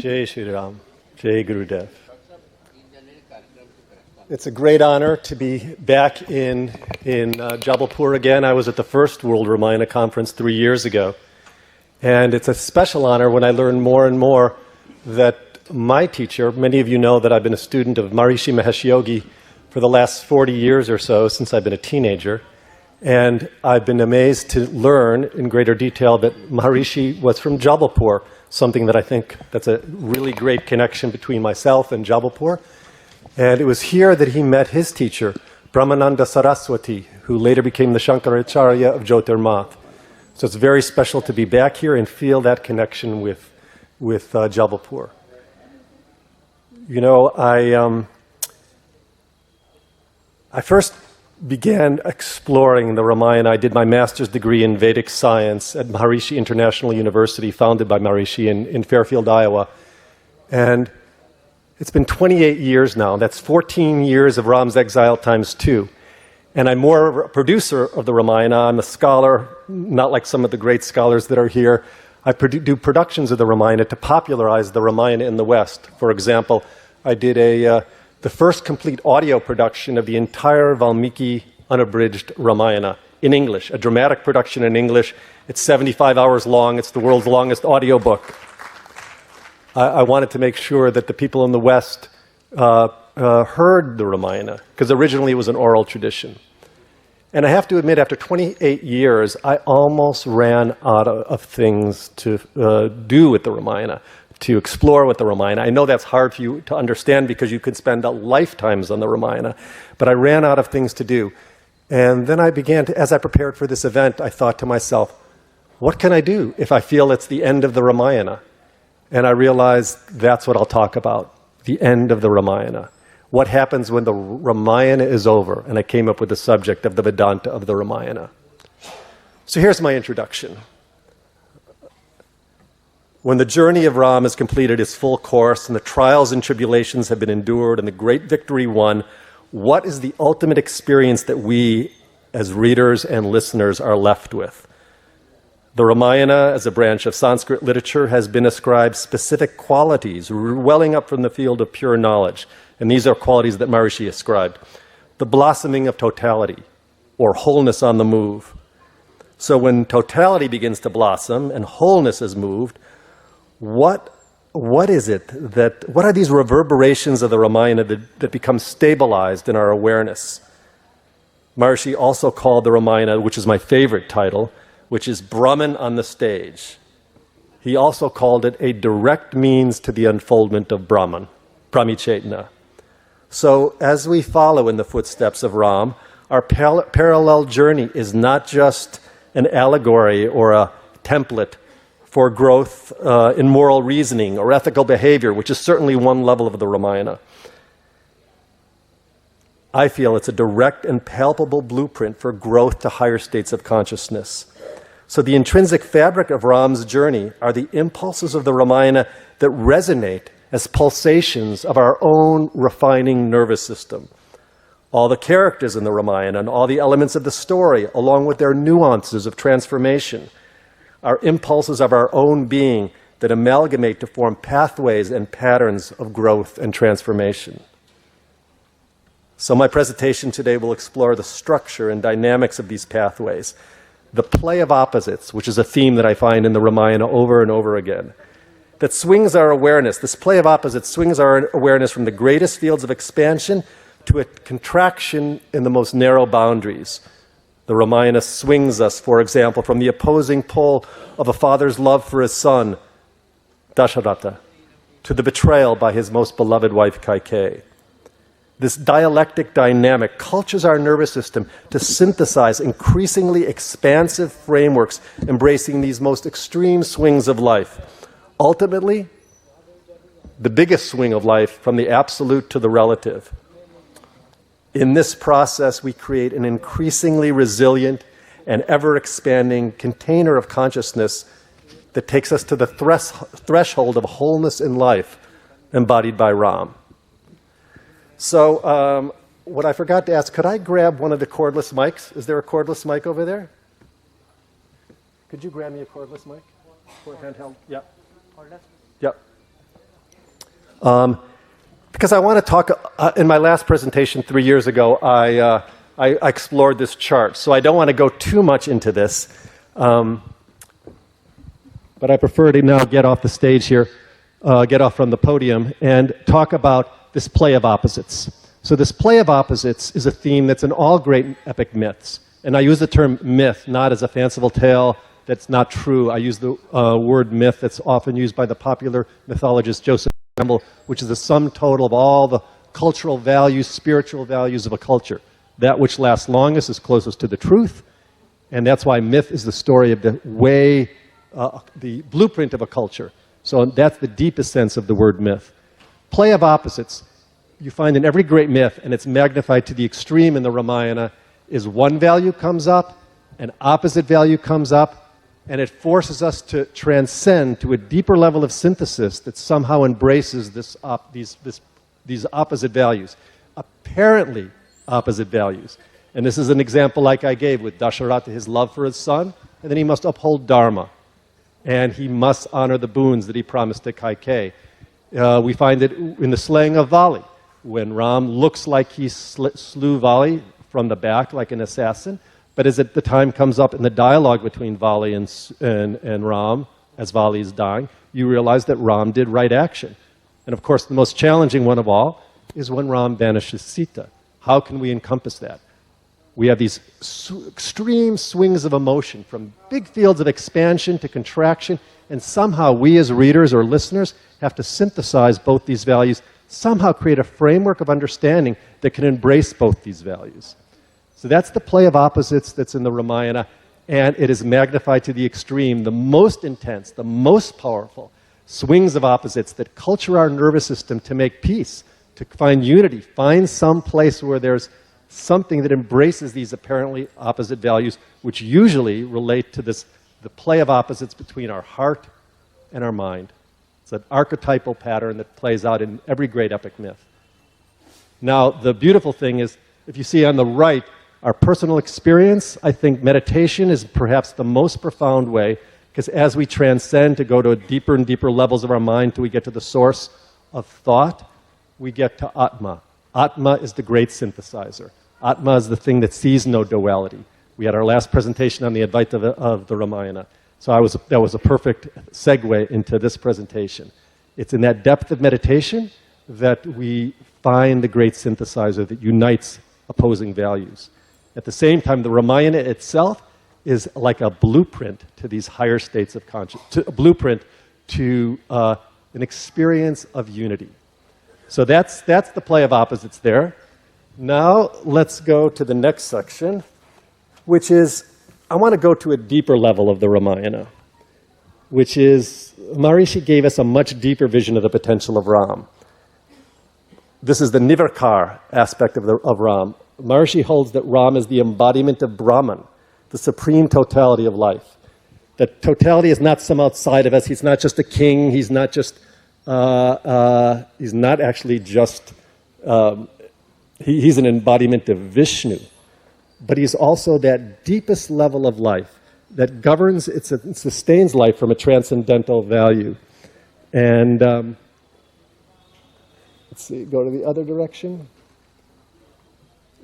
Jai Shri Ram, Jai Gurudev. It's a great honor to be back in Jabalpur again. I was at the first World Ramayana Conference 3 years ago. And it's a special honor when I learn more and more that my teacher, many of you know that I've been a student of Maharishi Mahesh Yogi for the last 40 years or so, since I've been a teenager. And I've been amazed to learn in greater detail that Maharishi was from Jabalpur, something that I think that's a really great connection between myself and Jabalpur. And it was here that he met his teacher, Brahmananda Saraswati, who later became the Shankaracharya of Jyotirmath. So it's very special to be back here and feel that connection with Jabalpur. You know, I first began exploring the Ramayana. I did my master's degree in Vedic science at Maharishi International University, founded by Maharishi in Fairfield, Iowa. And it's been 28 years now. That's 14 years of Ram's exile times 2. And I'm more a producer of the Ramayana. I'm a scholar, not like some of the great scholars that are here. I do productions of the Ramayana to popularize the Ramayana in the West. For example, I did the first complete audio production of the entire Valmiki unabridged Ramayana in English, a dramatic production in English. It's 75 hours long. It's the world's longest audio book. I wanted to make sure that the people in the West heard the Ramayana, because originally it was an oral tradition. And I have to admit, after 28 years, I almost ran out of things to do with the Ramayana, to explore with the Ramayana. I know that's hard for you to understand because you could spend lifetimes on the Ramayana, but I ran out of things to do. And then I began to, as I prepared for this event, I thought to myself, what can I do if I feel it's the end of the Ramayana? And I realized that's what I'll talk about, the end of the Ramayana. What happens when the Ramayana is over? And I came up with the subject of the Vedanta of the Ramayana. So here's my introduction. When the journey of Ram has completed its full course and the trials and tribulations have been endured and the great victory won, what is the ultimate experience that we as readers and listeners are left with? The Ramayana, as a branch of Sanskrit literature, has been ascribed specific qualities welling up from the field of pure knowledge. And these are qualities that Maharishi ascribed. The blossoming of totality, or wholeness on the move. So when totality begins to blossom and wholeness is moved, what is it that, what are these reverberations of the Ramayana that become stabilized in our awareness? Maharishi also called the Ramayana, which is my favorite title, which is Brahman on the stage. He also called it a direct means to the unfoldment of Brahman, Brahmichetana. So as we follow in the footsteps of Ram, our parallel journey is not just an allegory or a template for growth in moral reasoning or ethical behavior, which is certainly one level of the Ramayana. I feel it's a direct and palpable blueprint for growth to higher states of consciousness. So the intrinsic fabric of Ram's journey are the impulses of the Ramayana that resonate as pulsations of our own refining nervous system. All the characters in the Ramayana and all the elements of the story, along with their nuances of transformation, are impulses of our own being that amalgamate to form pathways and patterns of growth and transformation. So my presentation today will explore the structure and dynamics of these pathways, the play of opposites, which is a theme that I find in the Ramayana over and over again, that swings our awareness. This play of opposites swings our awareness from the greatest fields of expansion to a contraction in the most narrow boundaries. The Ramayana swings us, for example, from the opposing pole of a father's love for his son, Dasharatha, to the betrayal by his most beloved wife, Kaikeyi. This dialectic dynamic cultures our nervous system to synthesize increasingly expansive frameworks embracing these most extreme swings of life. Ultimately, the biggest swing of life from the absolute to the relative. In this process, we create an increasingly resilient and ever-expanding container of consciousness that takes us to the threshold of wholeness in life embodied by Ram. So, what I forgot to ask, could I grab one of the cordless mics? Is there a cordless mic over there? Could you grab me a cordless mic? For handheld? Yeah. Cordless? Yep. Because I want to talk, in my last presentation 3 years ago, I explored this chart. So I don't want to go too much into this. But I prefer to now get off the stage here, get off from the podium, and talk about this play of opposites. So this play of opposites is a theme that's in all great epic myths. And I use the term myth not as a fanciful tale that's not true. I use the word myth that's often used by the popular mythologist Joseph Campbell, which is the sum total of all the cultural values, spiritual values of a culture. That which lasts longest is closest to the truth, and that's why myth is the story of the way, the blueprint of a culture. So that's the deepest sense of the word myth. Play of opposites, you find in every great myth, and it's magnified to the extreme in the Ramayana, is one value comes up, an opposite value comes up, and it forces us to transcend to a deeper level of synthesis that somehow embraces these opposite values, apparently opposite values. And this is an example like I gave with Dasharatha, his love for his son, and then he must uphold Dharma. And he must honor the boons that he promised to Kaikeyi. We find it in the slaying of Vali, when Ram looks like he slew Vali from the back like an assassin, but as the time comes up in the dialogue between Vali and Ram, as Vali is dying, you realize that Ram did right action. And of course, the most challenging one of all is when Ram banishes Sita. How can we encompass that? We have these extreme swings of emotion, from big fields of expansion to contraction, and somehow we as readers or listeners have to synthesize both these values, somehow create a framework of understanding that can embrace both these values. So that's the play of opposites that's in the Ramayana, and it is magnified to the extreme, the most intense, the most powerful swings of opposites that culture our nervous system to make peace, to find unity, find some place where there's something that embraces these apparently opposite values, which usually relate to the play of opposites between our heart and our mind. It's an archetypal pattern that plays out in every great epic myth. Now, the beautiful thing is, if you see on the right, our personal experience, I think meditation is perhaps the most profound way, because as we transcend to go to deeper and deeper levels of our mind till we get to the source of thought, we get to Atma. Atma is the great synthesizer. Atma is the thing that sees no duality. We had our last presentation on the Advaita of the Ramayana. So that was a perfect segue into this presentation. It's in that depth of meditation that we find the great synthesizer that unites opposing values. At the same time, the Ramayana itself is like a blueprint to these higher states of consciousness, a blueprint to an experience of unity. So that's the play of opposites there. Now let's go to the next section, which is, I want to go to a deeper level of the Ramayana, which is, Maharishi gave us a much deeper vision of the potential of Ram. This is the Nivarkar aspect of Ram. Maharishi holds that Ram is the embodiment of Brahman, the supreme totality of life. That totality is not some outside of us. He's not just a king. He's not just, he's not actually just, he's an embodiment of Vishnu. But he's also that deepest level of life that governs, it sustains life from a transcendental value. And let's see, go to the other direction.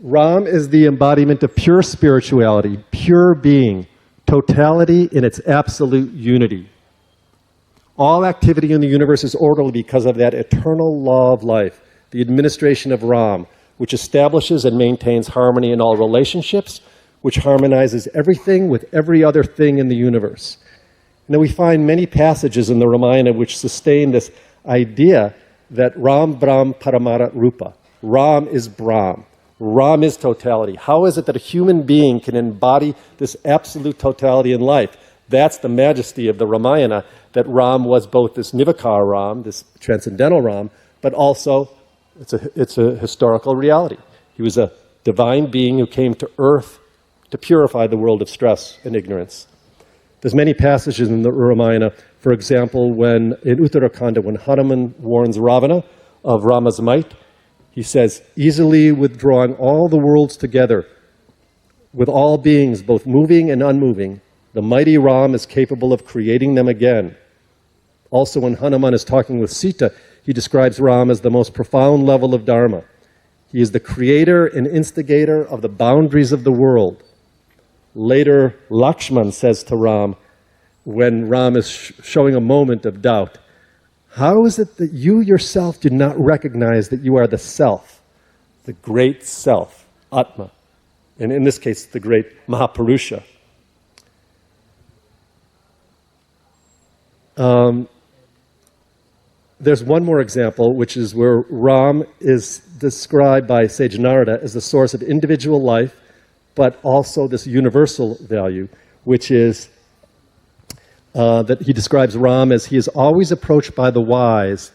Ram is the embodiment of pure spirituality, pure being, totality in its absolute unity. All activity in the universe is orderly because of that eternal law of life, the administration of Ram, which establishes and maintains harmony in all relationships, which harmonizes everything with every other thing in the universe. And then we find many passages in the Ramayana which sustain this idea that Ram Brahm Paramara Rupa. Ram is Brahm. Ram is totality. How is it that a human being can embody this absolute totality in life? That's the majesty of the Ramayana, that Ram was both this Nivakar Ram, this transcendental Ram, but also it's a historical reality. He was a divine being who came to earth to purify the world of stress and ignorance. There's many passages in the Ramayana, for example, when in Uttarakhanda, when Hanuman warns Ravana of Rama's might, he says, easily withdrawing all the worlds together, with all beings, both moving and unmoving, the mighty Ram is capable of creating them again. Also, when Hanuman is talking with Sita, he describes Ram as the most profound level of Dharma. He is the creator and instigator of the boundaries of the world. Later, Lakshman says to Ram, when Ram is showing a moment of doubt, how is it that you yourself do not recognize that you are the self, the great self, Atma, and in this case, the great Mahapurusha? There's one more example, which is where Ram is described by sage Narada as the source of individual life, but also this universal value, which is that he describes Ram as he is always approached by the wise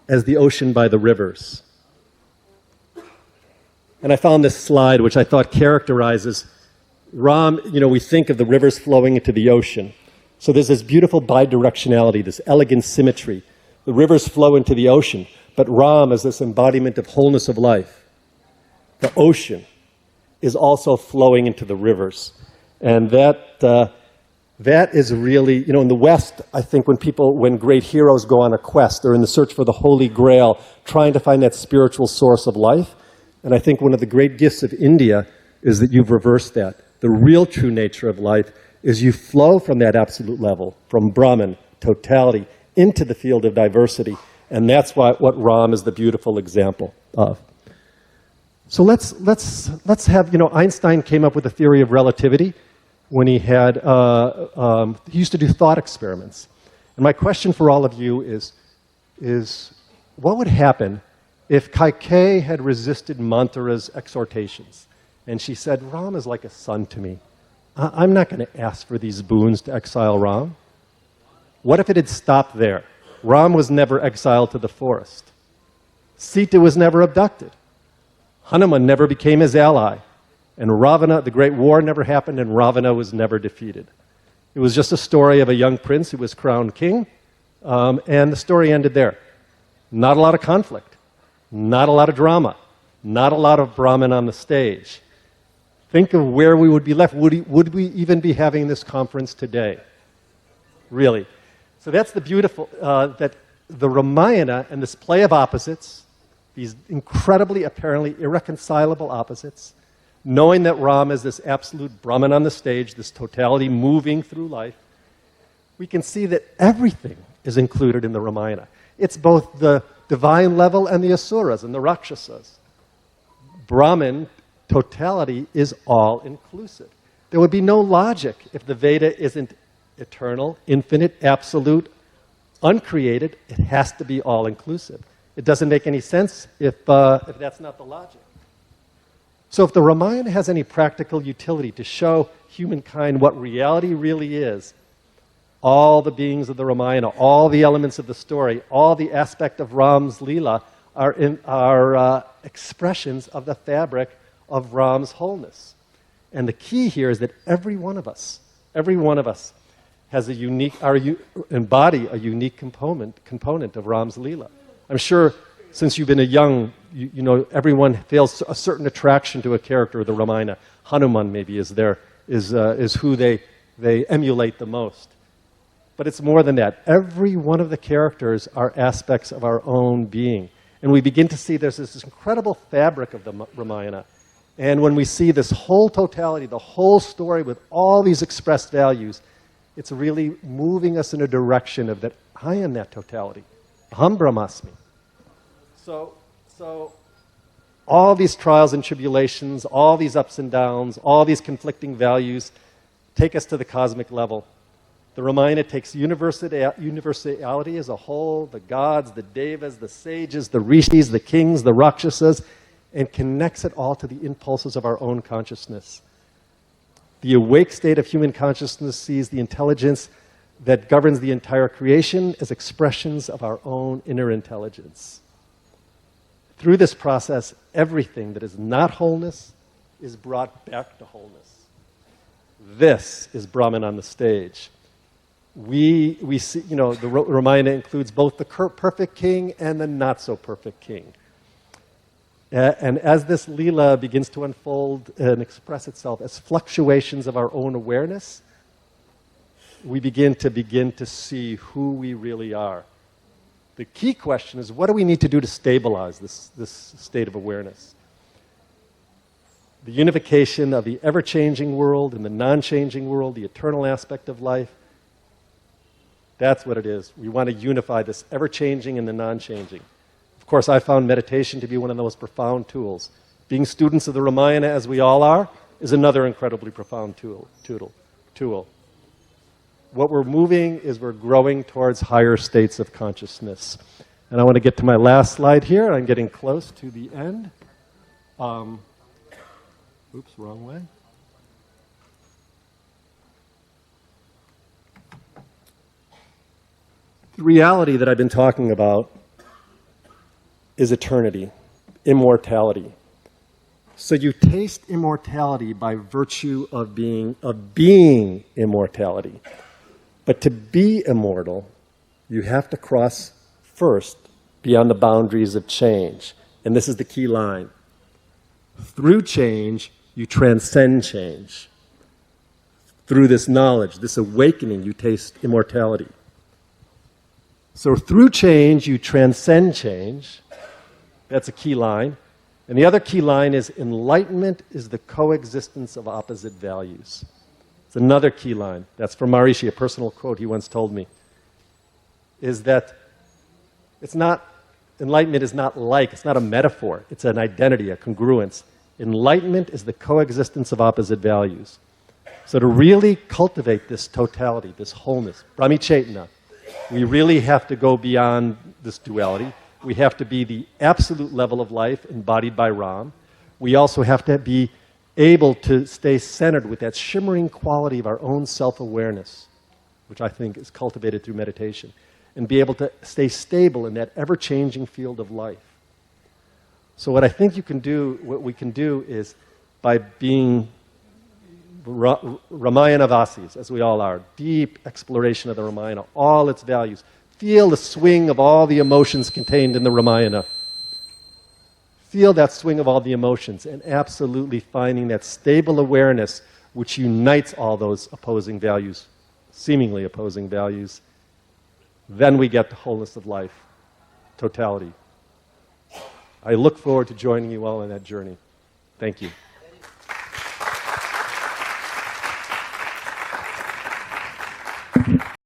as the ocean by the rivers. And I found this slide, which I thought characterizes Ram. You know, we think of the rivers flowing into the ocean. So there's this beautiful bidirectionality, this elegant symmetry. The rivers flow into the ocean, but Ram is this embodiment of wholeness of life. The ocean is also flowing into the rivers. And that is really, you know, in the West, I think when great heroes go on a quest, they're in the search for the Holy Grail, trying to find that spiritual source of life. And I think one of the great gifts of India is that you've reversed that. The real true nature of life is you flow from that absolute level, from Brahman, totality, into the field of diversity. And that's what Ram is the beautiful example of. So let's have, you know, Einstein came up with a theory of relativity when he had, he used to do thought experiments. And my question for all of you is what would happen if Kaikeyi had resisted Manthara's exhortations? And she said, Ram is like a son to me. I'm not going to ask for these boons to exile Ram. What if it had stopped there? Ram was never exiled to the forest. Sita was never abducted. Hanuman never became his ally. And Ravana, the great war never happened, and Ravana was never defeated. It was just a story of a young prince who was crowned king, and the story ended there. Not a lot of conflict, not a lot of drama, not a lot of Brahman on the stage. Think of where we would be left. Would we even be having this conference today? Really. So that's the beautiful, that the Ramayana and this play of opposites, these incredibly, apparently irreconcilable opposites, knowing that Ram is this absolute Brahman on the stage, this totality moving through life, we can see that everything is included in the Ramayana. It's both the divine level and the asuras and the rakshasas. Brahman, totality, is all-inclusive. There would be no logic if the Veda isn't eternal, infinite, absolute, uncreated. It has to be all-inclusive. It doesn't make any sense if that's not the logic. So if the Ramayana has any practical utility to show humankind what reality really is, all the beings of the Ramayana, all the elements of the story, all the aspect of Ram's Leela are expressions of the fabric of Ram's wholeness. And the key here is that every one of us has a unique, embody a unique component of Ram's Leela. I'm sure since you've been you know, everyone feels a certain attraction to a character of the Ramayana. Hanuman maybe is who they emulate the most. But it's more than that. Every one of the characters are aspects of our own being. And we begin to see there's this incredible fabric of the Ramayana. And when we see this whole totality, the whole story with all these expressed values, it's really moving us in a direction of that I am that totality. Aham Brahmasmi. So all these trials and tribulations, all these ups and downs, all these conflicting values take us to the cosmic level. The Ramayana takes universality as a whole, the gods, the devas, the sages, the rishis, the kings, the rakshasas, and connects it all to the impulses of our own consciousness. The awake state of human consciousness sees the intelligence that governs the entire creation as expressions of our own inner intelligence. Through this process, everything that is not wholeness is brought back to wholeness. This is Brahman on the stage. We see, you know, the Ramayana includes both the perfect king and the not-so-perfect king. And as this Leela begins to unfold and express itself as fluctuations of our own awareness, we begin to see who we really are. The key question is, what do we need to do to stabilize this state of awareness? The unification of the ever-changing world and the non-changing world, the eternal aspect of life, that's what it is. We want to unify this ever-changing and the non-changing. Of course, I found meditation to be one of the most profound tools. Being students of the Ramayana, as we all are, is another incredibly profound tool. What we're moving is we're growing towards higher states of consciousness. And I want to get to my last slide here. I'm getting close to the end. Oops, wrong way. The reality that I've been talking about is eternity, immortality. So you taste immortality by virtue of being immortality. But to be immortal, you have to cross first beyond the boundaries of change. And this is the key line. Through change, you transcend change. Through this knowledge, this awakening, you taste immortality. So through change, you transcend change. That's a key line. And the other key line is enlightenment is the coexistence of opposite values. It's another key line. That's from Maharishi, a personal quote he once told me, is that enlightenment is not like, it's not a metaphor. It's an identity, a congruence. Enlightenment is the coexistence of opposite values. So to really cultivate this totality, this wholeness, Brahmichetana, we really have to go beyond this duality. We have to be the absolute level of life embodied by Ram. We also have to be able to stay centered with that shimmering quality of our own self-awareness, which I think is cultivated through meditation, and be able to stay stable in that ever-changing field of life. So what I think we can do is, by being Ramayana-vasis, as we all are, deep exploration of the Ramayana, all its values, feel the swing of all the emotions contained in the Ramayana. Feel that swing of all the emotions and absolutely finding that stable awareness which unites all those opposing values, seemingly opposing values. Then we get the wholeness of life, totality. I look forward to joining you all on that journey. Thank you.